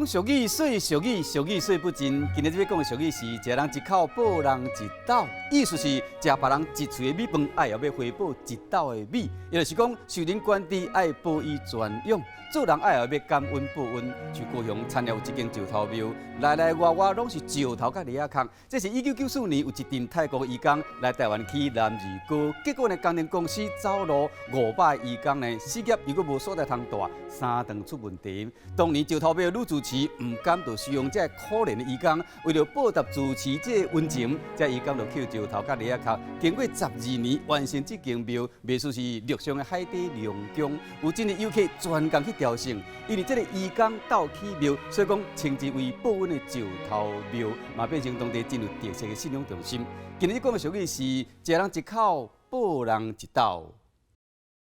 讲俗语，所以俗语，俗语说不尽。今日要讲的俗语是：食人一口，报人一斗。意思是食别人一喙的米饭，爱也要回报一斗的米。也就是讲，受人管治，爱报以全养；做人爱也要感恩报恩。像高雄参了有一间石头庙，来来外外拢是石头甲泥仔壳。这是1994年有一阵泰国移工来台湾去南二哥，结果呢，工程公司走路500移工呢，事业如果无所在通大，3顿出问题。当年石头庙女主持唔甘就使用这可怜的移工，为了报答主持这温情，这移工就捡石头甲泥仔壳，经过12年完成这间庙，庙术是陆上的海底龙宫，有真的游客专工去朝圣，因为这个移工斗起庙，所以讲称之为报恩的石头庙，嘛变成当地真有特色的信仰中心。今日讲的俗语是：食人一口，报人一斗。